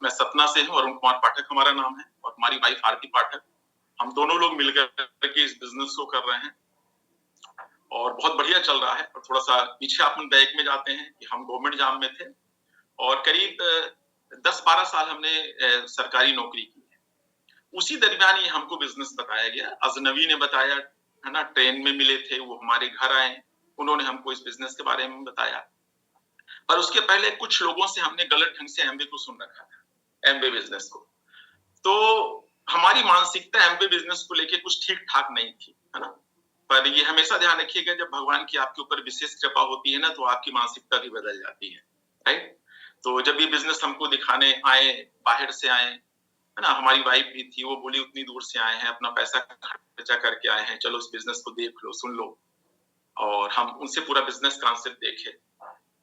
मैं सतना से हूँ, अरुण कुमार पाठक हमारा नाम है और हमारी वाइफ आरती पाठक। हम दोनों लोग मिलकर के इस बिजनेस को कर रहे हैं और बहुत बढ़िया चल रहा है। और थोड़ा सा पीछे अपन बैक में जाते हैं कि हम गवर्नमेंट जॉब में थे और करीब 10-12 साल हमने सरकारी नौकरी की है। उसी दरमियान ये हमको बिजनेस बताया गया, अजनबी ने बताया, है ना। ट्रेन में मिले थे, वो हमारे घर आए, उन्होंने हमको इस बिजनेस के बारे में बताया। पर उसके पहले कुछ लोगों से हमने गलत ढंग से एमबे को सुन रखा था, एमबे बिजनेस को। तो हमारी मानसिकता एमबे बिजनेस को लेके कुछ ठीक ठाक नहीं थी, है ना। पर ये हमेशा ध्यान रखिएगा, जब भगवान की आपके ऊपर विशेष कृपा होती है ना, तो आपकी मानसिकता भी बदल जाती है, राइट। तो जब ये बिजनेस हमको दिखाने आए, बाहर से आए, है ना, हमारी वाइफ भी थी, वो बोली उतनी दूर से आए हैं, अपना पैसा खर्चा करके आए हैं, चलो इस बिजनेस को देख लो, सुन लो। और हम उनसे पूरा बिजनेस कॉन्सेप्ट देखे।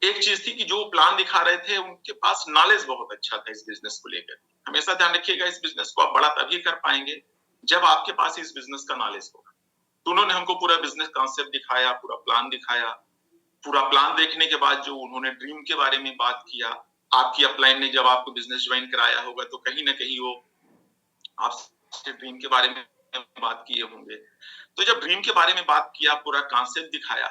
एक चीज थी कि जो प्लान दिखा रहे थे, उनके पास नॉलेज बहुत अच्छा था इस बिजनेस को लेकर। हमेशा ध्यान रखिएगा, इस बिजनेस को आप बड़ा तभी कर पाएंगे जब आपके पास इस बिजनेस का नॉलेज होगा। तो उन्होंने हमको पूरा बिजनेस कॉन्सेप्ट दिखाया, पूरा प्लान दिखाया। पूरा प्लान देखने के बाद जो उन्होंने ड्रीम के बारे में बात किया, आपकी अपलाइन ने जब आपको बिजनेस ज्वाइन कराया होगा तो कहीं ना कहीं वो आपसे ड्रीम के बारे में बात किए होंगे। तो जब ड्रीम के बारे में बात किया, पूरा कॉन्सेप्ट दिखाया,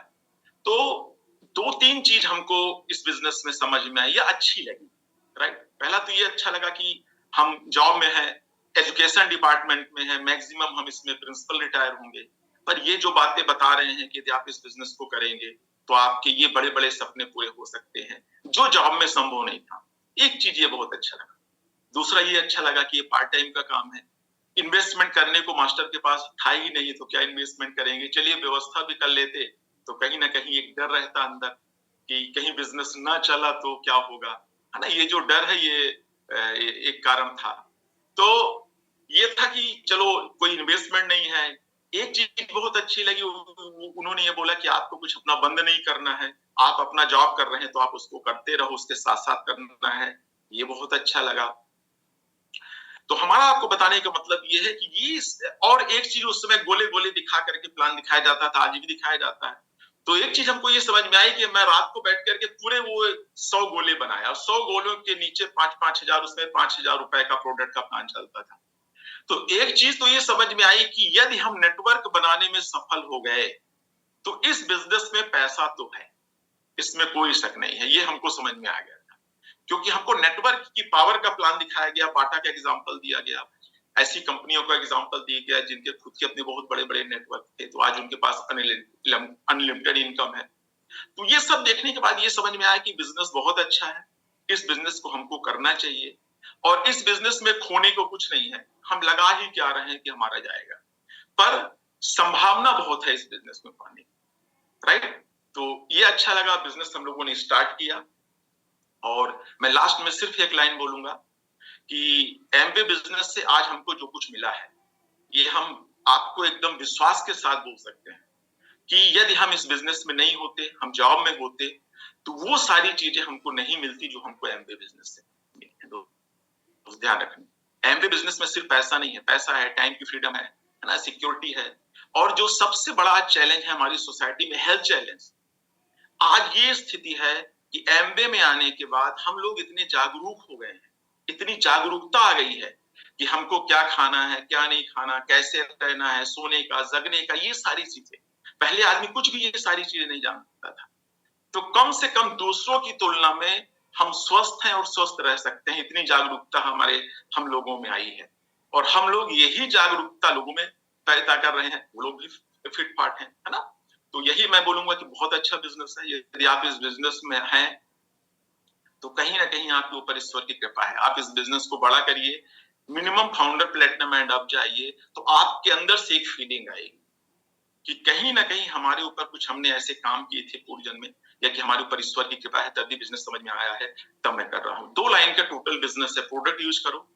तो 2-3 चीज हमको इस बिजनेस में समझ में आई या अच्छी लगी, राइट। पहला तो ये अच्छा लगा कि हम जॉब में है, एजुकेशन डिपार्टमेंट में है, मैक्सिमम हम इसमें प्रिंसिपल रिटायर होंगे। पर ये जो बातें बता रहे हैं कि यदि आप इस बिजनेस को करेंगे तो आपके ये बड़े बड़े सपने पूरे हो सकते हैं, जो जॉब में संभव नहीं था। एक चीज ये बहुत अच्छा लगा। दूसरा ये अच्छा लगा कि ये पार्ट टाइम का काम है। इन्वेस्टमेंट करने को मास्टर के पास था ही नहीं, तो क्या इन्वेस्टमेंट करेंगे। चलिए व्यवस्था भी कर लेते, तो कहीं ना कहीं एक डर रहता अंदर कि कहीं बिजनेस ना चला तो क्या होगा, है ना। ये जो डर है, ये एक कारण था। तो ये था कि चलो कोई इन्वेस्टमेंट नहीं है। एक चीज बहुत अच्छी लगी, उन्होंने ये बोला कि आपको कुछ अपना बंद नहीं करना है, आप अपना जॉब कर रहे हैं तो आप उसको करते रहो, उसके साथ साथ करना है। ये बहुत अच्छा लगा। तो हमारा आपको बताने का मतलब ये है कि ये, और एक चीज उस समय गोले गोले दिखा करके प्लान दिखाया जाता था, आज भी दिखाया जाता है। तो एक चीज हमको ये समझ में आई कि मैं रात को बैठ करके पूरे वो 100 गोले बनाया, और 100 गोलों के नीचे 5-5 हजार, उसमें 5,000 रुपए का प्रोडक्ट का प्लान चलता था। तो एक चीज तो ये समझ में आई कि यदि हम नेटवर्क बनाने में सफल हो गए तो इस बिजनेस में पैसा तो है, इसमें कोई शक नहीं है। ये हमको समझ में आ गया था, क्योंकि हमको नेटवर्क की पावर का प्लान दिखाया गया, बाटा का एग्जांपल दिया गया, ऐसी कंपनियों का एग्जांपल दिया गया जिनके खुद के अपने बहुत बड़े बड़े नेटवर्क थे, तो आज उनके पास अनलिमिटेड इनकम है। तो ये सब देखने के बाद ये समझ में आया कि बिजनेस बहुत अच्छा है, इस बिजनेस को हमको करना चाहिए, और इस बिजनेस में खोने को कुछ नहीं है। हम लगा ही क्या रहे हैं कि हमारा जाएगा, पर संभावना बहुत है इस बिजनेस में पाने की, राइट। तो ये अच्छा लगा, बिजनेस हम लोगों ने स्टार्ट किया। और मैं लास्ट में सिर्फ एक लाइन बोलूंगा कि एमबे बिजनेस से आज हमको जो कुछ मिला है, ये हम आपको एकदम विश्वास के साथ बोल सकते हैं कि यदि हम इस बिजनेस में नहीं होते, हम जॉब में होते, तो वो सारी चीजें हमको नहीं मिलती जो हमको एमबे बिजनेस से मिली है। तो ध्यान रखना, एमबे बिजनेस में सिर्फ पैसा नहीं है, पैसा है, टाइम की फ्रीडम है ना, सिक्योरिटी है, और जो सबसे बड़ा चैलेंज है हमारी सोसाइटी में, हेल्थ चैलेंज। आज ये स्थिति है कि एमबे में आने के बाद हम लोग इतने जागरूक हो गए हैं, इतनी जागरूकता आ गई है कि हमको क्या खाना है, क्या नहीं खाना, कैसे रहना है, सोने का, जगने का, ये सारी चीजें। पहले आदमी कुछ भी ये सारी चीजें नहीं जानता था। तो कम से कम दूसरों की तुलना में हम स्वस्थ हैं और स्वस्थ रह सकते हैं, इतनी जागरूकता हम लोगों में आई है। और हम लोग यही जागरूकता लोगों में पैदा कर रहे हैं, वो लोग भी फिट फाट है ना। तो यही मैं बोलूंगा कि बहुत अच्छा बिजनेस है। यदि आप इस बिजनेस में हैं तो कहीं ना कहीं आपके ऊपर ईश्वर की कृपा है, आप इस बिजनेस को बड़ा करिए, minimum founder platinum and up जाइए, तो आपके अंदर से एक फीलिंग आएगी कि कहीं ना कहीं हमारे ऊपर कुछ हमने ऐसे काम किए थे पूर्व जन्म में, या कि हमारे ऊपर ईश्वर की कृपा है, तभी बिजनेस समझ में आया है, तब मैं कर रहा हूँ। 2 लाइन का टोटल बिजनेस है, प्रोडक्ट यूज करो,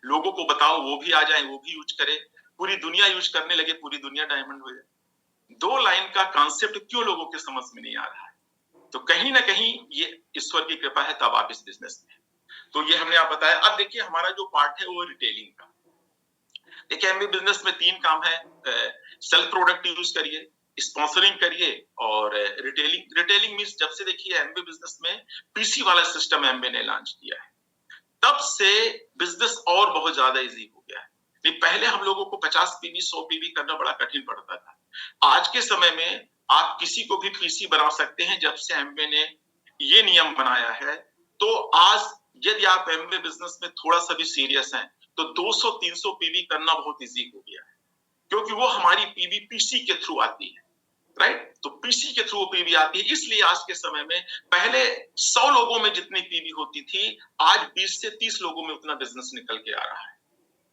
लोगों को बताओ, वो भी आ जाए, वो भी यूज करे, पूरी दुनिया यूज करने लगे, पूरी दुनिया डायमंड हो जाए। 2 लाइन का कॉन्सेप्ट क्यों लोगों के समझ में नहीं आ रहा है? तो कहीं ना कहीं ये ईश्वर की कृपा है, तब आप इस बिजनेस में। तो ये हमने आप बताया। अब देखिए हमारा जो पार्ट है वो रिटेलिंग का। देखिए एमबी बिजनेस में 3 काम है, सेल्फ प्रोडक्ट यूज करिए, स्पॉन्सरिंग करिए और रिटेलिंग मींस जब से देखिए एमवे बिजनेस में पीसी वाला सिस्टम एमवे ने लॉन्च किया है, तब से बिजनेस और बहुत ज्यादा इजी हो गया है। नहीं, पहले हम लोगों को 50 पीवी 100 पीवी करना बड़ा कठिन पड़ता था। आज के समय में आप किसी को भी पीसी बना सकते हैं। जब से एमवे ने ये नियम बनाया है, तो आज यदि आप एमवे बिजनेस में थोड़ा सा भी सीरियस हैं, तो 200-300 पीवी करना बहुत इजी हो गया है, क्योंकि वो हमारी पीवी पीसी के थ्रू आती है, राइट? तो पीसी के थ्रू पीवी आती है। इसलिए आज के समय में पहले 100 लोगों में जितनी पीवी होती थी, आज 20 से 30 लोगों में उतना बिजनेस निकल के आ रहा है।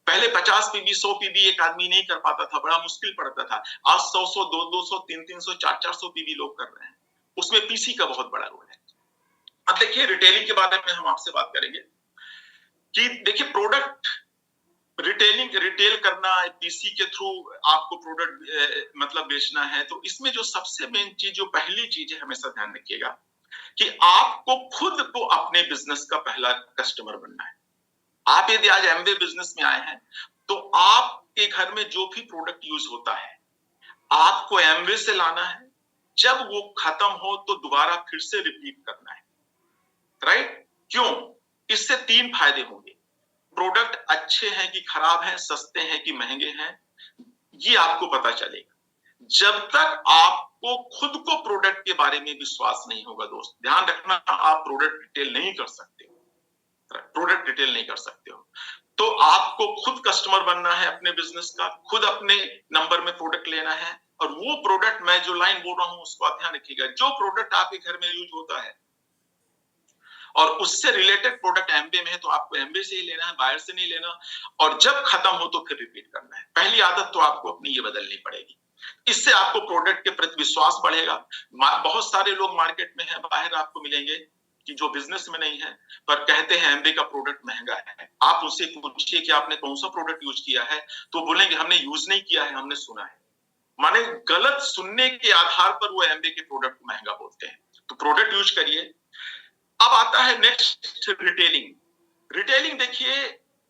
पहले 50 पीवी 100 पीवी एक आदमी नहीं कर पाता था, बड़ा मुश्किल पड़ता था। आज 100 200 300 400 पीवी लोग कर रहे हैं। उसमें पीसी का बहुत बड़ा रोल है। अब देखिए रिटेलिंग के बारे में हम आपसे बात करेंगे कि देखिए प्रोडक्ट रिटेल करना, पीसी के थ्रू आपको प्रोडक्ट मतलब बेचना है, तो इसमें जो सबसे मेन चीज, जो पहली चीज है, हमेशा ध्यान रखिएगा कि आपको खुद को अपने बिजनेस का पहला कस्टमर बनना है। आप यदि आज एमवे बिजनेस में आए हैं, तो आपके घर में जो भी प्रोडक्ट यूज होता है, आपको एमवे से लाना है। जब वो खत्म हो तो दोबारा फिर से रिपीट करना है, राइट? क्यों? इससे 3 फायदे होंगे। प्रोडक्ट अच्छे हैं कि खराब हैं, सस्ते हैं कि महंगे हैं, ये आपको पता चलेगा। जब तक आपको खुद को प्रोडक्ट के बारे में विश्वास नहीं होगा, दोस्त ध्यान रखना, आप प्रोडक्ट रिटेल नहीं कर सकते हो, प्रोडक्ट रिटेल नहीं कर सकते हो। तो आपको खुद कस्टमर बनना है अपने बिजनेस का, खुद अपने नंबर में प्रोडक्ट लेना है। और वो प्रोडक्ट, मैं जो लाइन बोल रहा हूं उसको आप ध्यान रखिएगा, जो प्रोडक्ट आपके घर में यूज होता है और उससे रिलेटेड प्रोडक्ट एमवे में है, तो आपको एमवे से ही लेना है, बाहर से नहीं लेना। और जब खत्म हो तो फिर रिपीट करना है। पहली आदत तो आपको अपनी ये बदलनी पड़ेगी। इससे आपको प्रोडक्ट के प्रति विश्वास बढ़ेगा। बहुत सारे लोग मार्केट में हैं, बाहर आपको मिलेंगे कि जो बिजनेस में नहीं है, पर कहते हैं एमवे का प्रोडक्ट महंगा है। आप उससे पूछिए कि आपने कौन सा प्रोडक्ट यूज किया है, तो बोलेंगे हमने यूज नहीं किया है, हमने सुना है। माने गलत सुनने के आधार पर वो एमवे के प्रोडक्ट को महंगा बोलते हैं। तो प्रोडक्ट यूज करिए। अब आता है नेक्स्ट, रिटेलिंग। रिटेलिंग देखिए,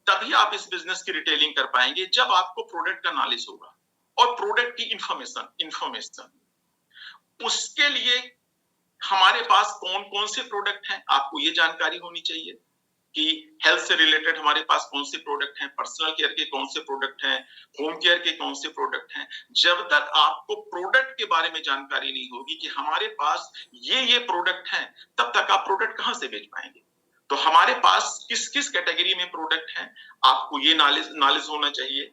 तभी आप इस बिजनेस की रिटेलिंग कर पाएंगे जब आपको प्रोडक्ट का नॉलेज होगा और प्रोडक्ट की इंफॉर्मेशन। उसके लिए हमारे पास कौन कौन से प्रोडक्ट हैं, आपको ये जानकारी होनी चाहिए कि हेल्थ से रिलेटेड हमारे पास कौन से प्रोडक्ट हैं, पर्सनल केयर के कौन से प्रोडक्ट हैं, होम केयर के कौन से प्रोडक्ट हैं। जब तक आपको प्रोडक्ट के बारे में जानकारी नहीं होगी कि हमारे पास ये प्रोडक्ट हैं, तब तक आप प्रोडक्ट कहां से बेच पाएंगे। तो हमारे पास किस किस कैटेगरी में प्रोडक्ट हैं, आपको ये नॉलेज होना चाहिए।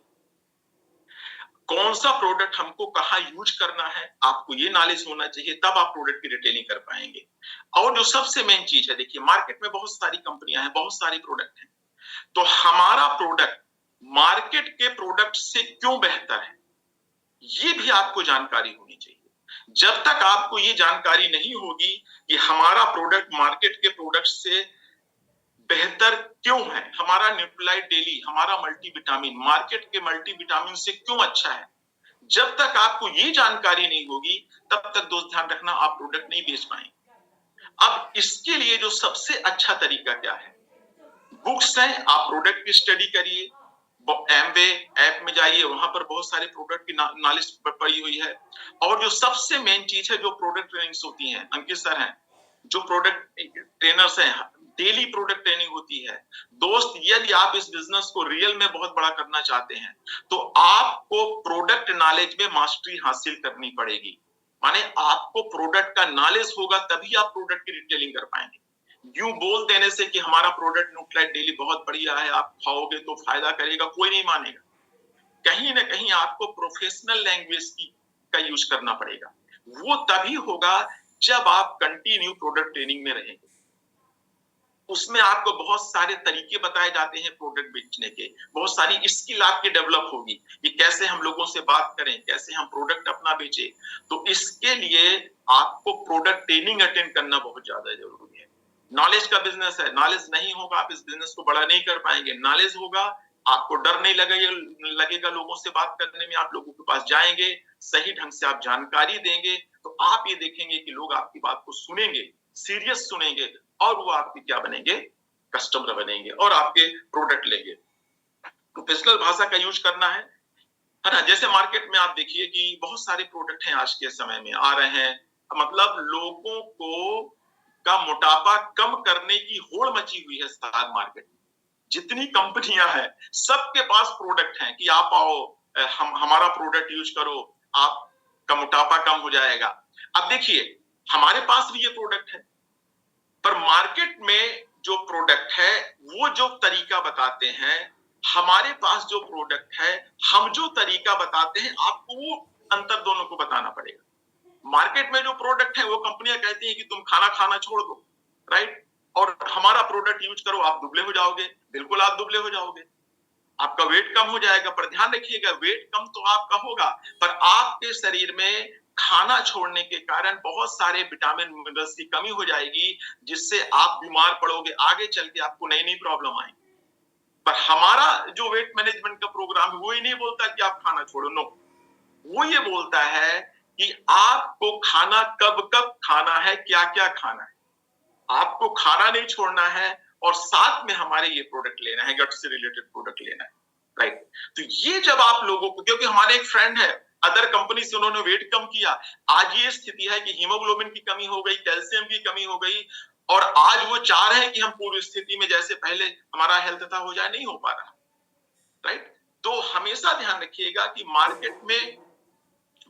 कौन सा प्रोडक्ट हमको कहाँ यूज करना है, आपको ये नॉलेज होना चाहिए, तब आप प्रोडक्ट की रिटेलिंग कर पाएंगे। और जो सबसे मेन चीज है, देखिए मार्केट में बहुत सारी कंपनियां हैं, बहुत सारे प्रोडक्ट हैं, तो हमारा प्रोडक्ट मार्केट के प्रोडक्ट से क्यों बेहतर है, ये भी आपको जानकारी होनी चाहिए। जब तक आपको ये जानकारी नहीं होगी कि हमारा प्रोडक्ट मार्केट के प्रोडक्ट से बेहतर क्यों है, हमारा न्यूट्रलाइट डेली, हमारा मल्टीविटामिन मार्केट के मल्टीविटामिन से क्यों अच्छा है, जब तक आपको ये जानकारी नहीं होगी, तब तक दोस्त ध्यान रखना, आप प्रोडक्ट नहीं बेच पाएंगे। अब इसके लिए जो सबसे अच्छा तरीका क्या है, बुक्स हैं, आप प्रोडक्ट की स्टडी करिए। एमवे ऐप में जाइए, वहां पर बहुत सारे प्रोडक्ट की नॉलेज पड़ी हुई है। और जो सबसे मेन चीज है, जो प्रोडक्ट ट्रेनिंग्स होती हैं, अंकित सर हैं जो प्रोडक्ट ट्रेनर्स हैं, डेली प्रोडक्ट ट्रेनिंग होती है। दोस्त यदि आप इस बिजनेस को रियल में बहुत बड़ा करना चाहते हैं, तो आपको प्रोडक्ट नॉलेज में मास्टरी हासिल करनी पड़ेगी। माने आपको प्रोडक्ट का नॉलेज होगा, तभी आप प्रोडक्ट की रिटेलिंग कर पाएंगे। यूं बोल देने से कि हमारा प्रोडक्ट न्यूट्रलाइट डेली बहुत बढ़िया है, आप खाओगे तो फायदा करेगा, कोई नहीं मानेगा। कहीं ना कहीं आपको प्रोफेशनल लैंग्वेज का यूज करना पड़ेगा। वो तभी होगा जब आप कंटिन्यू प्रोडक्ट ट्रेनिंग में रहेंगे। उसमें आपको बहुत सारे तरीके बताए जाते हैं प्रोडक्ट बेचने के, बहुत सारी स्किल आपके डेवलप होगी कि कैसे हम लोगों से बात करें, कैसे हम प्रोडक्ट अपना बेचें। तो इसके लिए आपको प्रोडक्ट ट्रेनिंग अटेंड करना बहुत ज्यादा जरूरी है। नॉलेज का बिजनेस है, नॉलेज नहीं होगा आप इस बिजनेस को बड़ा नहीं कर पाएंगे। नॉलेज होगा, आपको डर नहीं लगेगा लोगों से बात करने में, आप लोगों के पास जाएंगे, सही ढंग से आप जानकारी देंगे, तो आप ये देखेंगे कि लोग आपकी बात को सुनेंगे, सीरियस सुनेंगे, और वो आपके क्या बनेंगे, कस्टमर बनेंगे और आपके प्रोडक्ट लेंगे। प्रोफेशनल भाषा का यूज करना है। है ना। जैसे मार्केट में आप देखिए कि बहुत सारे प्रोडक्ट हैं आज के समय में आ रहे हैं, मतलब लोगों को का मोटापा कम करने की होड़ मची हुई है स्टॉक मार्केट में। जितनी कंपनियां हैं सबके पास प्रोडक्ट हैं कि आप आओ, हम हमारा प्रोडक्ट यूज करो, आपका मोटापा कम हो जाएगा। अब देखिए हमारे पास भी ये प्रोडक्ट है, पर मार्केट में जो प्रोडक्ट है वो जो तरीका बताते हैं, हमारे पास जो प्रोडक्ट है हम जो तरीका बताते हैं, आपको वो अंतर दोनों को बताना पड़ेगा। मार्केट में जो प्रोडक्ट है वो कंपनियां कहती हैं कि तुम खाना खाना छोड़ दो, राइट, और हमारा प्रोडक्ट यूज करो, आप दुबले हो जाओगे। बिल्कुल आप दुबले हो जाओगे, आपका वेट कम हो जाएगा। पर ध्यान रखिएगा, वेट कम तो आपका होगा, पर आपके शरीर में खाना छोड़ने के कारण बहुत सारे विटामिन मिनरल्स की कमी हो जाएगी, जिससे आप बीमार पड़ोगे, आगे चल के आपको नई नई प्रॉब्लम आएगी। पर हमारा जो वेट मैनेजमेंट का प्रोग्राम है वो ही नहीं बोलता कि आप खाना छोड़ो, नो, वो ये बोलता है कि आपको खाना कब कब खाना है, क्या क्या खाना है, आपको खाना नहीं छोड़ना है, और साथ में हमारे ये प्रोडक्ट लेना है, गट से रिलेटेड प्रोडक्ट लेना है, राइट। तो ये जब आप लोगों को, क्योंकि हमारे एक फ्रेंड है अदर कंपनी से, उन्होंने वेट कम किया, आज ये स्थिति है कि हीमोग्लोबिन की कमी हो गई, कैल्शियम की कमी हो गई, और आज वो चाह रहे हैं कि हम पूर्व स्थिति में जैसे पहले हमारा हेल्थ था हो जाए, नहीं हो पा रहा, राइट। तो हमेशा ध्यान रखिएगा कि मार्केट में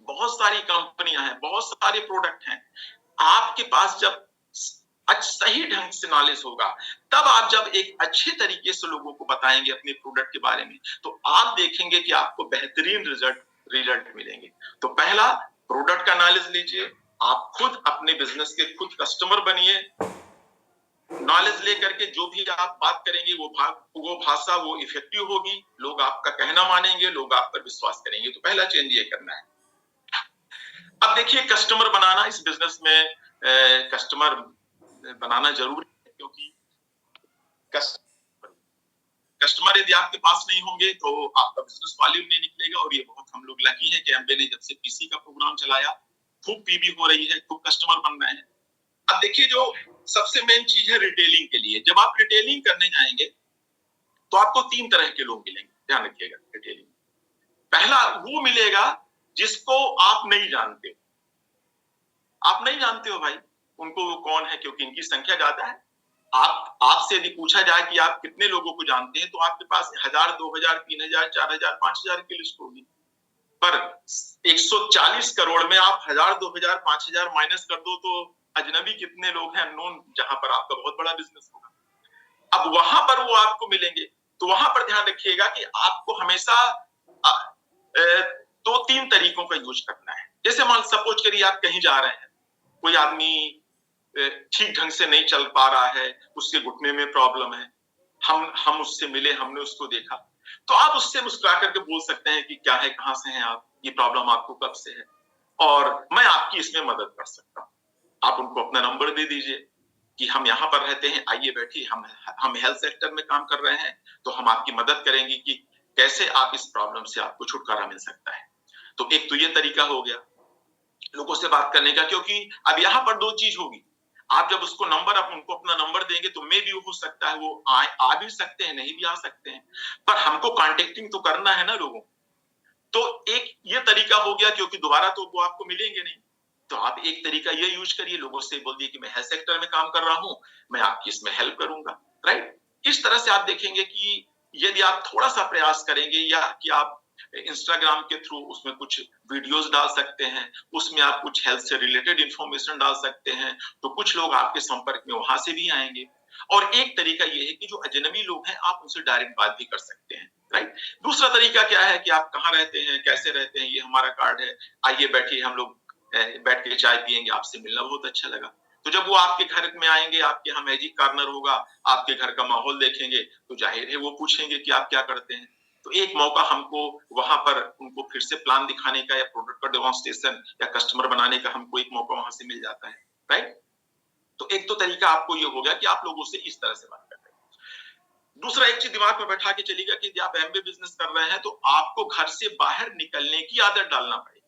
बहुत सारी कंपनियां हैं, बहुत सारे प्रोडक्ट हैं, आपके पास जब सही ढंग से नॉलेज होगा, तब आप जब एक अच्छे तरीके से लोगों को बताएंगे अपने प्रोडक्ट के बारे में, तो आप देखेंगे कि आपको बेहतरीन रिजल्ट मिलेंगे। तो पहला, प्रोडक्ट का नॉलेज लीजिए, आप खुद अपने बिजनेस के खुद कस्टमर बनिए, नॉलेज लेकर के जो भी आप बात करेंगे वो भाषा वो इफेक्टिव होगी, लोग आपका कहना मानेंगे, लोग आप पर विश्वास करेंगे। तो पहला चेंज ये करना है। अब देखिए, कस्टमर बनाना इस बिजनेस में, कस्टमर बनाना जरूरी है, क्योंकि कस्टमर यदि आपके पास नहीं होंगे तो आपका बिजनेस वॉल्यूम नहीं निकलेगा। और ये बहुत हम लोग लकी हैं कि एमबे ने जब से पीसी का प्रोग्राम चलाया, खूब पीबी हो रही है, खूब कस्टमर बन रहे हैं। अब देखिए, जो सबसे मेन चीज है रिटेलिंग के लिए, जब आप रिटेलिंग करने जाएंगे तो आपको 3 तरह के लोग मिलेंगे, ध्यान रखिएगा। रिटेलिंग, पहला वो मिलेगा जिसको आप नहीं जानते, आप नहीं जानते हो भाई उनको वो कौन है, क्योंकि इनकी संख्या ज्यादा है। आपसे यदि पूछा जाए कि आप कितने लोगों को जानते हैं, तो आपके पास 1000, 2000, 3000, 4000, 5000 की लिस्ट होगी। पर 140 करोड़ में आप 1000, 2000, 5000 माइनस कर दो तो अजनबी कितने लोग हैं, अननोन, जहां पर आपका बहुत बड़ा बिजनेस होगा। अब वहां पर वो आपको मिलेंगे, तो वहां पर ध्यान रखिएगा कि आपको हमेशा 2-3 तरीकों का यूज करना है। जैसे मान सपोज करिए आप कहीं जा रहे हैं, कोई आदमी ठीक ढंग से नहीं चल पा रहा है, उसके घुटने में प्रॉब्लम है, हम उससे मिले, हमने उसको देखा, तो आप उससे मुस्कुरा करके बोल सकते हैं कि क्या है, कहां से हैं आप, ये प्रॉब्लम आपको कब से है, और मैं आपकी इसमें मदद कर सकता हूँ। आप उनको अपना नंबर दे दीजिए कि हम यहाँ पर रहते हैं, आइए बैठिए, हम हेल्थ सेक्टर में काम कर रहे हैं, तो हम आपकी मदद करेंगे कि कैसे आप इस प्रॉब्लम से आपको छुटकारा मिल सकता है। तो एक तो ये तरीका हो गया लोगों से बात करने का, क्योंकि अब यहाँ पर 2 चीज होगी। आप जब उसको आप उनको अपना नंबर देंगे तो मे भी हो सकता है वो आ भी सकते हैं, नहीं भी आ सकते हैं, पर हमको कॉन्टेक्टिंग तो करना है ना लोगों। तो एक ये तरीका हो गया, क्योंकि दोबारा तो वो आपको मिलेंगे नहीं, तो आप एक तरीका ये यूज करिए, लोगों से बोल दिए कि मैं हेल्थ सेक्टर में काम कर रहा हूं, मैं आपकी इसमें हेल्प करूंगा, राइट। इस तरह से आप देखेंगे कि यदि आप थोड़ा सा प्रयास करेंगे, या कि आप इंस्टाग्राम के थ्रू उसमें कुछ वीडियोस डाल सकते हैं, उसमें आप कुछ हेल्थ से रिलेटेड इंफॉर्मेशन डाल सकते हैं, तो कुछ लोग आपके संपर्क में वहां से भी आएंगे। और एक तरीका ये है कि जो अजनबी लोग हैं आप उनसे डायरेक्ट बात भी कर सकते हैं, राइट। दूसरा तरीका क्या है कि आप कहाँ रहते हैं, कैसे रहते हैं, ये हमारा कार्ड है, आइए बैठिए, हम लोग बैठ के चाय पियेंगे, आपसे मिलना बहुत अच्छा लगा। तो जब वो आपके घर में आएंगे, आपके यहाँ मैजिक कॉर्नर होगा, आपके घर का माहौल देखेंगे, तो जाहिर है वो पूछेंगे कि आप क्या करते हैं। तो एक मौका हमको वहां पर उनको फिर से प्लान दिखाने का, या प्रोडक्ट का डेमोन्स्ट्रेशन, या कस्टमर बनाने का हमको एक मौका वहां से मिल जाता है, राइट। तो एक तो तरीका आपको ये हो गया कि आप लोगों से इस तरह से बात कर रहे हैं। दूसरा एक चीज दिमाग में बैठा के चलिएगा कि आप एमबे बिजनेस कर रहे हैं तो आपको घर से बाहर निकलने की आदत डालना पड़ेगी।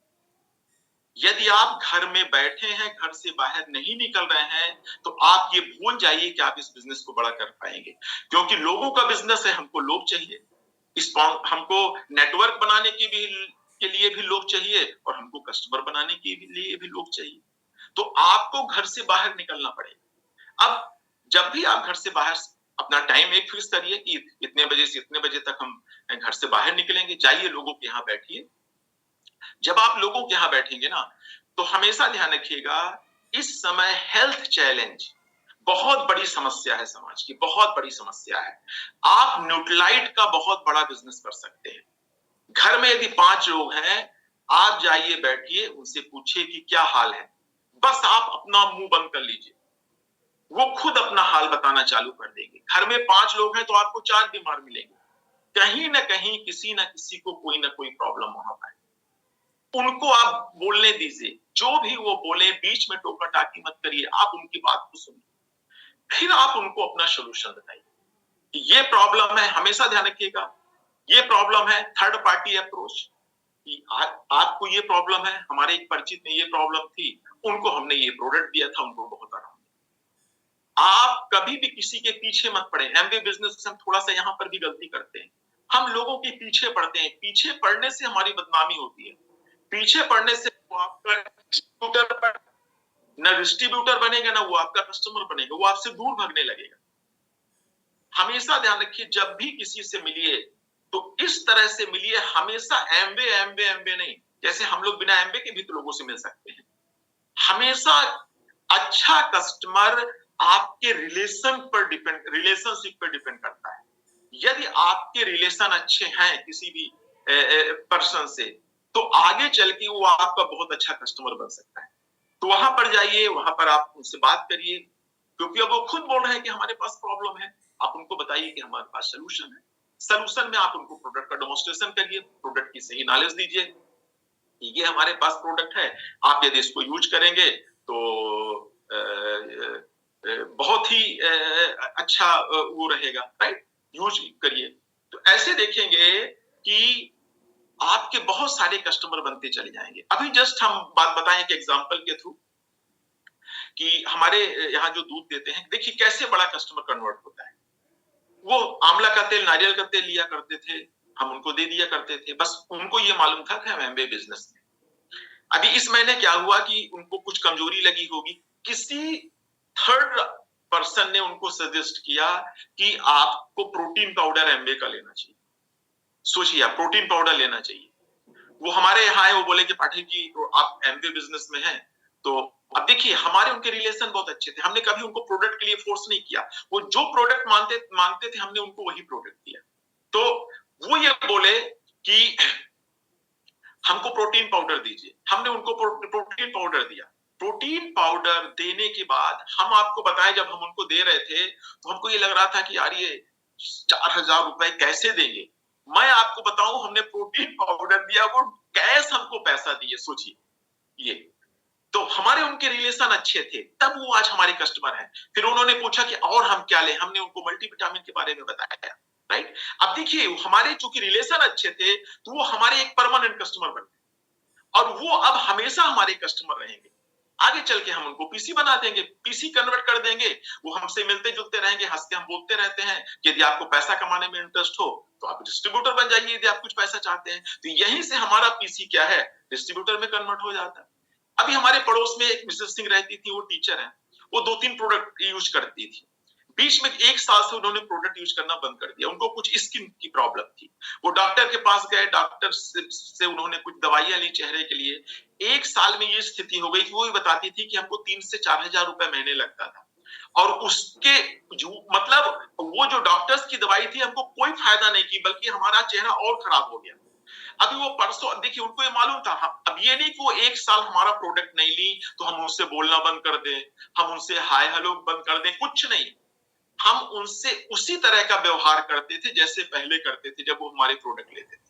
यदि आप घर में बैठे हैं, घर से बाहर नहीं निकल रहे हैं, तो आप ये भूल जाइए कि आप इस बिजनेस को बड़ा कर पाएंगे, क्योंकि लोगों का बिजनेस है, हमको लोग चाहिए। हमको नेटवर्क बनाने के लिए भी लोग चाहिए और हमको कस्टमर बनाने के लिए भी लोग चाहिए। तो आपको घर से बाहर निकलना पड़ेगा। अब जब भी आप घर से बाहर अपना टाइम एक फिक्स करिए कि इतने बजे से इतने बजे तक हम घर से बाहर निकलेंगे, जाइए लोगों के यहाँ बैठिए। जब आप लोगों के यहाँ बैठेंगे ना, तो हमेशा ध्यान रखिएगा, इस समय हेल्थ चैलेंज बहुत बड़ी समस्या है, समाज की बहुत बड़ी समस्या है। आप न्यूट्रलाइट का बहुत बड़ा बिजनेस कर सकते हैं। घर में यदि 5 लोग हैं, आप जाइए बैठिए, उनसे पूछिए कि क्या हाल है। बस आप अपना मुंह बंद कर लीजिए, वो खुद अपना हाल बताना चालू कर देंगे। घर में 5 लोग हैं तो आपको 4 बीमार मिलेंगे। कहीं ना कहीं किसी ना किसी को कोई ना कोई प्रॉब्लम होना है। उनको आप बोलने दीजिए, जो भी वो बोले बीच में टोका टाकी मत करिए, आप उनकी बात को सुनिए, फिर आप उनको अपना सोल्यूशन बताइए कि ये प्रॉब्लम है। हमेशा ध्यान रखिएगा, ये प्रॉब्लम है। थर्ड पार्टी अप्रोच कि आपको ये प्रॉब्लम है, हमारे एक परिचित में ये प्रॉब्लम थी, उनको हमने ये प्रोडक्ट दिया था, उनको बहुत आराम। आप कभी भी किसी के पीछे मत पड़े। एमवे बिजनेस में हम थोड़ा सा यहाँ पर भी गलती करते हैं, हम लोगों के पीछे पड़ते हैं। पीछे पड़ने से हमारी बदनामी होती है। पीछे पड़ने से वो आपका डिस्ट्रीब्यूटर ना डिस्ट्रीब्यूटर बनेगा, ना वो आपका कस्टमर बनेगा, वो आपसे दूर भागने लगेगा। हमेशा ध्यान रखिए, जब भी किसी से मिलिए तो इस तरह से मिलिए, हमेशा एमवे एमवे एमवे नहीं। जैसे हम लोग बिना एमवे के भी तो लोगों से मिल सकते हैं। हमेशा अच्छा कस्टमर आपके रिलेशनशिप पर डिपेंड करता है। यदि आपके रिलेशन अच्छे हैं किसी भी पर्सन से, तो आगे चल के वो आपका बहुत अच्छा कस्टमर बन सकता है। तो वहां पर जाइए, वहां पर आप उनसे बात करिए, क्योंकि अब वो खुद बोल रहे हैं कि हमारे पास प्रॉब्लम है। आप उनको बताइए कि हमारे पास सोल्यूशन है। सोल्यूशन में आप उनको प्रोडक्ट का डेमोन्स्ट्रेशन करिए, प्रोडक्ट की सही नॉलेज दीजिए, ये हमारे पास प्रोडक्ट है, आप यदि इसको यूज करेंगे तो बहुत ही अच्छा वो रहेगा, राइट? यूज करिए। तो ऐसे देखेंगे कि आपके बहुत सारे कस्टमर बनते चले जाएंगे। अभी जस्ट हम बात बताएं एक एग्जांपल के थ्रू कि हमारे यहाँ जो दूध देते हैं, देखिए कैसे बड़ा कस्टमर कन्वर्ट होता है। वो आंवला का तेल, नारियल का तेल लिया करते थे, हम उनको दे दिया करते थे। बस उनको ये मालूम था कि हम एमबे बिजनेस में। अभी इस महीने क्या हुआ कि उनको कुछ कमजोरी लगी होगी, किसी थर्ड पर्सन ने उनको सजेस्ट किया कि आपको प्रोटीन पाउडर एमबे का लेना चाहिए। सोचिए, आप प्रोटीन पाउडर लेना चाहिए। वो हमारे यहाँ है, वो बोले कि पाठक जी तो आप एमबे बिजनेस में हैं, तो अब देखिए हमारे उनके रिलेशन बहुत अच्छे थे। हमने कभी उनको प्रोडक्ट के लिए फोर्स नहीं किया। वो जो प्रोडक्ट मांगते थे, हमने उनको वही प्रोडक्ट दिया। तो वो ये बोले कि हमको प्रोटीन पाउडर दीजिए, हमने उनको प्रोटीन पाउडर दिया। प्रोटीन पाउडर देने के बाद हम आपको बताएं, जब हम उनको दे रहे थे तो हमको ये लग रहा था कि यार ये 4,000 रुपए कैसे देंगे। मैं आपको बताऊं, हमने प्रोटीन पाउडर दिया, वो कैश हमको पैसा दिए। सोचिए ये, तो हमारे उनके रिलेशन अच्छे थे, तब वो आज हमारे कस्टमर हैं। फिर उन्होंने पूछा कि और हम क्या लें, हमने उनको मल्टीविटामिन के बारे में बताया, राइट? अब देखिए हमारे चूंकि रिलेशन अच्छे थे, तो वो हमारे एक परमानेंट कस्टमर बन गए और वो अब हमेशा हमारे कस्टमर रहेंगे। आगे चल के हम उनको पीसी बना देंगे, पीसी कन्वर्ट कर देंगे। वो हमसे मिलते जुलते रहेंगे, हंस के हम बोलते रहते हैं कि यदि आपको पैसा कमाने में इंटरेस्ट हो तो आप डिस्ट्रीब्यूटर बन जाइए, यदि आप कुछ पैसा चाहते हैं। तो यहीं से हमारा पीसी क्या है, डिस्ट्रीब्यूटर में कन्वर्ट हो जाता है। अभी हमारे पड़ोस में एक मिसेस सिंह रहती थी, वो टीचर है, वो 2-3 प्रोडक्ट यूज करती थी। बीच में 1 साल से उन्होंने प्रोडक्ट यूज करना बंद कर दिया। उनको कुछ स्किन की प्रॉब्लम थी, वो डॉक्टर के पास गए, डॉक्टर से उन्होंने कुछ दवाइयां ली चेहरे के लिए। 1 साल में ये स्थिति हो गई कि वो भी बताती थी कि हमको 3 से 4,000 रुपए महीने लगता था और उसके मतलब वो जो डॉक्टर्स की दवाई थी हमको कोई फायदा नहीं की, बल्कि हमारा चेहरा और खराब हो गया। अभी वो परसों, देखिए उनको ये मालूम था, अब ये नहीं कि वो 1 साल हमारा प्रोडक्ट नहीं ली तो हम उनसे बोलना बंद कर दें, हम उनसे हाय हेलो बंद कर दें, कुछ नहीं। हम उनसे उसी तरह का व्यवहार करते थे जैसे पहले करते थे जब वो हमारे प्रोडक्ट लेते थे।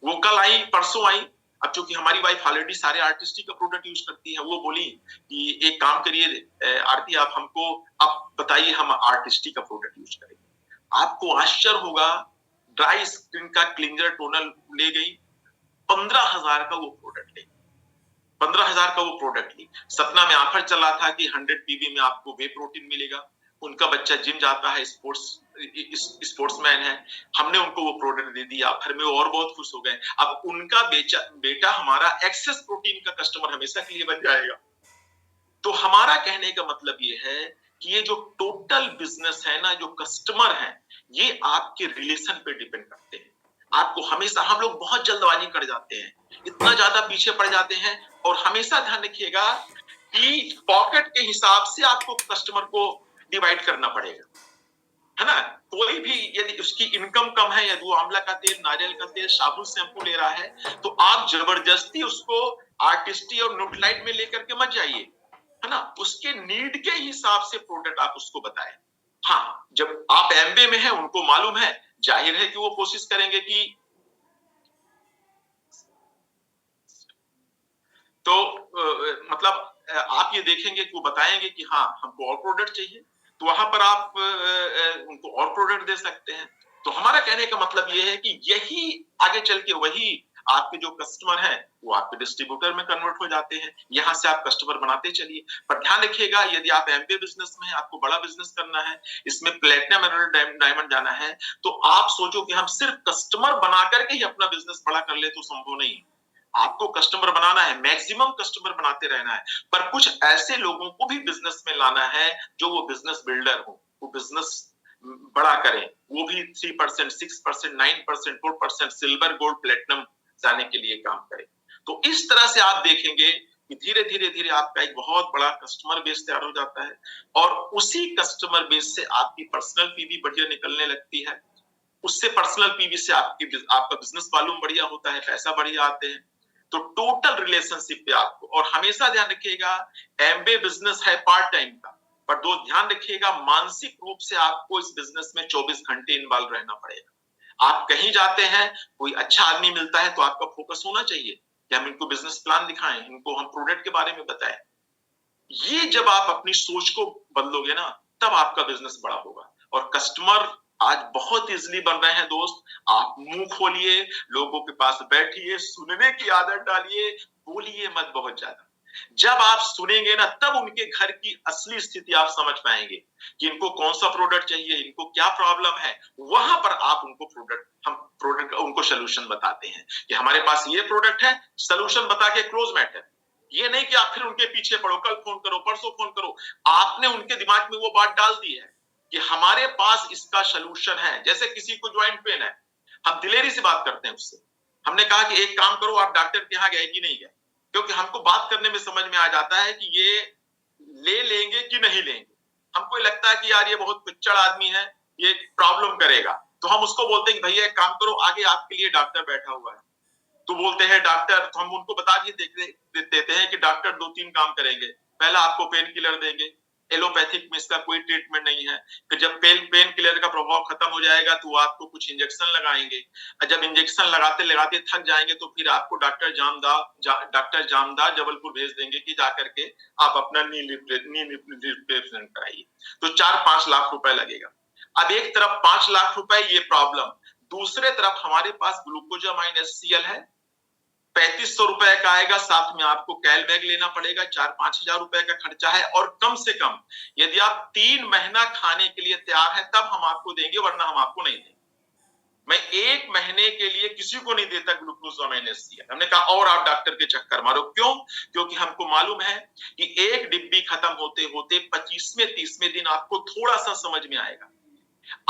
वो कल आई, परसों आई। अब चूंकि हमारी वाइफ ऑलरेडी सारे आर्टिस्टिक का प्रोडक्ट यूज करती है, वो बोली कि एक काम करिए आरती, आप हमको आप बताइए, हम आर्टिस्टिक का प्रोडक्ट यूज करेंगे। आपको आश्चर्य होगा, ड्राई स्किन का क्लींजर टोनर ले गई, 15,000 का वो प्रोडक्ट ले, 15,000 का वो प्रोडक्ट ली। सपना में ऑफर चला था कि 100 पीवी में आपको वे प्रोटीन मिलेगा। उनका बच्चा जिम जाता है, स्पोर्ट्समैन है, हमने उनको वो प्रोडक्ट दे दिया, घर में और बहुत खुश हो गए। अब उनका बेटा हमारा एक्सेस प्रोटीन का कस्टमर हमेशा के लिए बन जाएगा। तो हमारा कहने का मतलब ये है कि ये जो टोटल बिजनेस है ना, जो कस्टमर है, ये आपके रिलेशन पे डिपेंड करते हैं। आपको हमेशा, हम लोग बहुत जल्दबाजी कर जाते हैं, इतना ज्यादा पीछे पड़ जाते हैं, और हमेशा ध्यान रखिएगा कि पॉकेट के हिसाब से आपको कस्टमर को डिवाइड करना पड़ेगा, है ना। कोई भी यदि उसकी इनकम कम है, यदि वो आंवला का तेल, नारियल का तेल, साबुन, शैम्पू ले रहा है, तो आप जबरदस्ती उसको आर्टिस्टी और न्यूट्रालाइट में लेकर के मत जाइए, है ना। उसके नीड के हिसाब से प्रोडक्ट आप उसको बताएं। हाँ, जब आप एमबे में हैं, उनको मालूम है, जाहिर है कि वो कोशिश करेंगे कि तो मतलब आप ये देखेंगे कि वो बताएंगे कि हाँ हमको और प्रोडक्ट चाहिए, तो वहां पर आप उनको और प्रोडक्ट दे सकते हैं। तो हमारा कहने का मतलब ये है कि यही आगे चल के वही आपके जो कस्टमर हैं वो आपके डिस्ट्रीब्यूटर में कन्वर्ट हो जाते हैं, यहां से आप कस्टमर बनाते चलिए। पर ध्यान रखिएगा, यदि आप एमबीए बिजनेस में हैं, आपको बड़ा बिजनेस करना है, इसमें प्लेटिनम डायमंड जाना है, तो आप सोचो कि हम सिर्फ कस्टमर बना करके ही अपना बिजनेस बड़ा कर ले, तो संभव नहीं है। आपको कस्टमर बनाना है, मैक्सिमम कस्टमर बनाते रहना है, पर कुछ ऐसे लोगों को भी बिजनेस में लाना है जो वो बिजनेस बिल्डर हो, वो बिजनेस बड़ा करें, वो भी 3%, 6%, 9%, 4% सिल्वर, गोल्ड, प्लेटिनम जाने के लिए काम करें। तो इस तरह से आप देखेंगे कि धीरे धीरे धीरे आपका एक बहुत बड़ा कस्टमर बेस तैयार हो जाता है, और उसी कस्टमर बेस से आपकी पर्सनल पीवी बढ़िया निकलने लगती है। उससे पर्सनल पीवी से आपका बिजनेस वॉल्यूम बढ़िया होता है, पैसा बढ़िया आते हैं। तो टोटल रिलेशनशिप पे आपको, और हमेशा ध्यान रखिएगा, एमबे बिजनेस है पार्ट टाइम का, पर दो ध्यान रखिएगा, मानसिक रूप से आपको इस बिजनेस में 24 घंटे इन्वॉल्व रहना पड़ेगा। आप कहीं जाते हैं, कोई अच्छा आदमी मिलता है, तो आपका फोकस होना चाहिए कि हम इनको बिजनेस प्लान दिखाएं, इनको हम प्रोडक्ट के बारे में बताएं। ये जब आप अपनी सोच को बदलोगे ना, तब आपका बिजनेस बड़ा होगा। और कस्टमर आज बहुत इजीली बन रहे हैं दोस्त। आप मुंह खोलिए, लोगों के पास बैठिए, सुनने की आदत डालिए, बोलिए मत बहुत ज्यादा। जब आप सुनेंगे ना, तब उनके घर की असली स्थिति आप समझ पाएंगे कि इनको कौन सा प्रोडक्ट चाहिए, इनको क्या प्रॉब्लम है। वहां पर आप उनको प्रोडक्ट उनको सोल्यूशन बताते हैं कि हमारे पास ये प्रोडक्ट है, सोल्यूशन बता के क्लोज मैटर। ये नहीं कि आप फिर उनके पीछे पड़ो, कल फोन करो, परसों फोन करो। आपने उनके दिमाग में वो बात डाल दी है कि हमारे पास इसका सोल्यूशन है। जैसे किसी को ज्वाइंट पेन है, हम दिलेरी से बात करते हैं उससे, हमने कहा कि एक काम करो, आप डॉक्टर के यहाँ गए कि नहीं गए, क्योंकि हमको बात करने में समझ में आ जाता है कि ये ले लेंगे कि नहीं लेंगे। हमको लगता है कि यार ये बहुत पिच्चड़ आदमी है, ये प्रॉब्लम करेगा, तो हम उसको बोलते हैं कि भैया एक काम करो, आगे आपके लिए डॉक्टर बैठा हुआ है। तो बोलते हैं डॉक्टर, तो हम उनको बता देते हैं कि डॉक्टर 2-3 काम करेंगे। पहला आपको पेन किलर देंगे, एलोपैथिक में इसका कोई ट्रीटमेंट नहीं है। फिर जब पेन किलर का प्रभाव खत्म हो जाएगा, तो आपको कुछ इंजेक्शन लगाएंगे, और जब इंजेक्शन लगाते लगाते थक जाएंगे, तो फिर आपको डॉक्टर जामदार जबलपुर भेज देंगे कि जाकर के आप अपना नी रिप्लेसमेंट कराइए। तो 4-5 लाख रुपए लगेगा। अब एक तरफ 5 लाख रुपए ये प्रॉब्लम, दूसरे तरफ हमारे पास ग्लूकोजामाइन HCl है, 3500 रुपए का आएगा, साथ में आपको कैलमैग लेना पड़ेगा, 4-5 हजार रुपए का खर्चा है। और कम से कम यदि आप 3 महीना खाने के लिए तैयार है, तब हम आपको देंगे, वरना हम आपको नहीं देंगे। मैं 1 महीने के लिए किसी को नहीं देता ग्लूकोजामाइन HCl। हमने कहा और आप डॉक्टर के चक्कर मारो, क्यों? क्योंकि हमको मालूम है कि एक डिब्बी खत्म होते होते 25वें 30वें दिन आपको थोड़ा सा समझ में आएगा।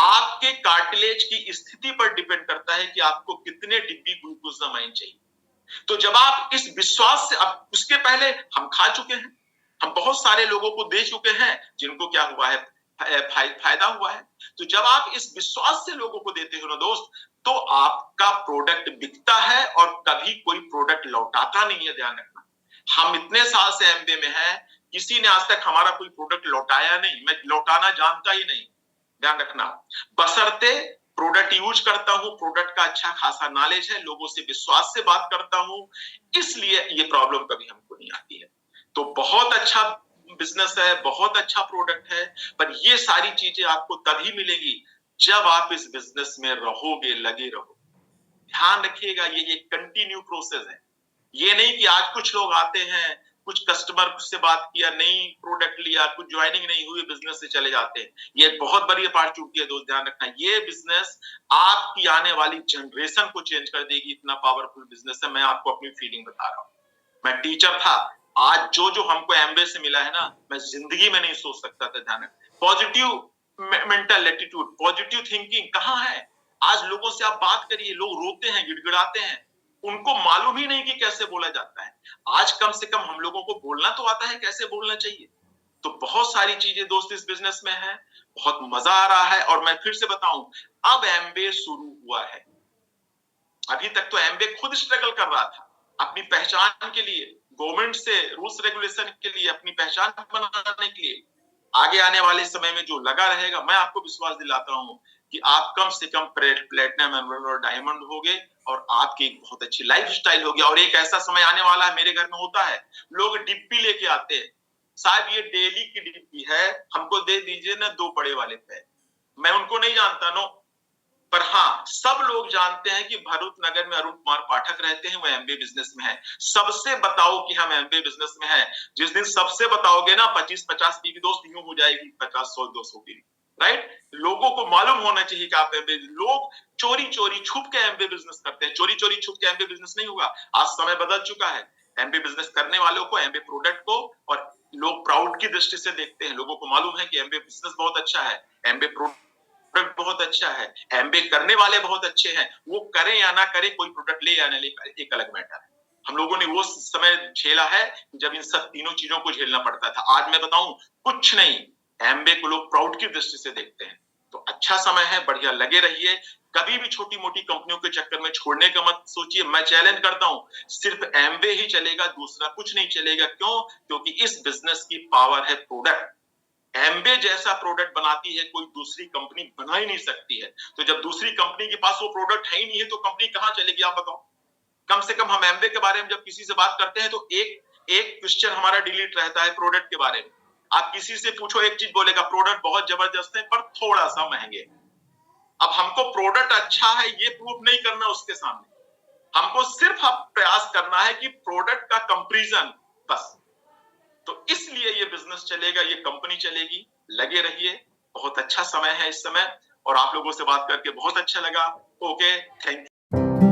आपके कार्टिलेज की स्थिति पर डिपेंड करता है कि आपको कितने डिब्बी ग्लूकोजामाइन चाहिए। तो जब आप इस विश्वास से, अब उसके पहले हम खा चुके हैं, हम बहुत सारे लोगों को दे चुके हैं जिनको क्या हुआ है, फायदा हुआ है। तो जब आप इस विश्वास से लोगों को देते हो ना दोस्त, तो आपका प्रोडक्ट बिकता है, और कभी कोई प्रोडक्ट लौटाता नहीं है, ध्यान रखना। हम इतने साल से एमबे में हैं, किसी ने आज तक हमारा कोई प्रोडक्ट लौटाया नहीं, मैं लौटाना जानता ही नहीं, ध्यान रखना। बशर्ते प्रोडक्ट यूज करता हूं, प्रोडक्ट का अच्छा खासा नॉलेज है, लोगों से विश्वास से बात करता हूं, इसलिए ये प्रॉब्लम कभी हमको नहीं आती है। तो बहुत अच्छा बिजनेस है, बहुत अच्छा प्रोडक्ट है, पर ये सारी चीजें आपको तभी मिलेगी जब आप इस बिजनेस में रहोगे, लगे रहो। ध्यान रखिएगा, ये कंटिन्यू प्रोसेस है। ये नहीं कि आज कुछ लोग आते हैं, कुछ कस्टमर से बात किया, नई प्रोडक्ट लिया, कुछ ज्वाइनिंग नहीं हुई, बिजनेस से चले जाते हैं। ये बहुत बड़ी अपॉर्चुनिटी है दोस्त, ध्यान रखना। ये बिजनेस आपकी आने वाली जनरेशन को चेंज कर देगी, इतना पावरफुल बिजनेस है। मैं आपको अपनी फीलिंग बता रहा हूँ। मैं टीचर था, आज जो हमको एमबीए से मिला है ना, मैं जिंदगी में नहीं सोच सकता था। ध्यान रखना, positive mental attitude, positive thinking कहाँ है? आज लोगों से आप बात करिए, लोग रोते हैं, गिड़गिड़ाते हैं, उनको मालूम ही नहीं कि कैसे बोला जाता है। आज कम से कम हम लोगों को बोलना तो आता है, कैसे बोलना चाहिए। तो बहुत सारी चीजें दोस्त इस बिजनेस में है, बहुत मजा आ रहा है। और मैं फिर से बताऊं, अब एमबीए शुरू हुआ है। अभी तक तो एमबीए खुद स्ट्रगल कर रहा था अपनी पहचान के लिए, गवर्नमेंट से रूल्स रेगुलेशन के लिए, अपनी पहचान बनाने के लिए। आगे आने वाले समय में जो लगा रहेगा, मैं आपको विश्वास दिलाता हूं कि आप कम से कम प्लेटिनम, एमराल्ड और डायमंड होगे, और आपकी एक बहुत अच्छी लाइफ स्टाइल होगी। और एक ऐसा समय आने वाला है, मेरे घर में होता है, लोग डिब्बी लेके आते हैं, साहब ये डेली की डिब्बी है, हमको दे दीजिए ना 2 बड़े वाले पे। मैं उनको नहीं जानता नो, पर हाँ, सब लोग जानते हैं कि भरूच नगर में अरुण कुमार पाठक रहते हैं, वो एमबीए बिजनेस में है। सबसे बताओ कि हम एमबीए बिजनेस में हैं। जिस दिन सबसे बताओगे ना, 25-50 की दोस्त यूं हो जाएगी 50-100-200 की, राइट? लोगों को मालूम होना चाहिए कि आप एमबीए, लोग चोरी चोरी छुप के एमबीए बिजनेस करते हैं। चोरी चोरी छुप के एमबीए बिजनेस नहीं होगा। आज समय बदल चुका है। एमबीए बिजनेस करने वालों को, एमबीए प्रोडक्ट को, और लोग प्राउड की दृष्टि से देखते हैं। लोगों को मालूम है कि एमबीए बिजनेस बहुत अच्छा है, एमबीए प्रोडक्ट बहुत अच्छा है, एमबीए करने वाले बहुत अच्छे हैं। वो करें या ना करें, कोई प्रोडक्ट ले या ना ले, एक अलग मैटर है। हम लोगों ने वो समय झेला है जब इन सब तीनों चीजों को झेलना पड़ता था। आज मैं बताऊं, कुछ नहीं, एमबीए को लोग प्राउड की दृष्टि से देखते हैं। तो अच्छा समय है, बढ़िया लगे रहिए। कभी भी छोटी मोटी कंपनियों के चक्कर में छोड़ने का मत सोचिए। मैं चैलेंज करता हूं, सिर्फ एमबीए ही चलेगा, दूसरा कुछ नहीं चलेगा। क्यों? क्योंकि इस बिजनेस की पावर है प्रोडक्ट। एमबीए जैसा प्रोडक्ट बनाती है कोई दूसरी कंपनी बना ही नहीं सकती है। तो जब दूसरी कंपनी के पास वो प्रोडक्ट है ही नहीं है, तो कंपनी कहां चलेगी, आप बताओ। कम से कम हम एमबीए के बारे में जब किसी से बात करते हैं, तो एक क्वेश्चन हमारा डिलीट रहता है प्रोडक्ट के बारे में। आप किसी से पूछो, एक चीज बोलेगा, प्रोडक्ट बहुत जबरदस्त है पर थोड़ा सा महंगे। अब हमको प्रोडक्ट अच्छा है ये प्रूव नहीं करना उसके सामने, हमको सिर्फ प्रयास करना है कि प्रोडक्ट का कंपैरिजन, बस। तो इसलिए ये बिजनेस चलेगा, ये कंपनी चलेगी। लगे रहिए, बहुत अच्छा समय है इस समय, और आप लोगों से बात करके बहुत अच्छा लगा। Okay, thank you.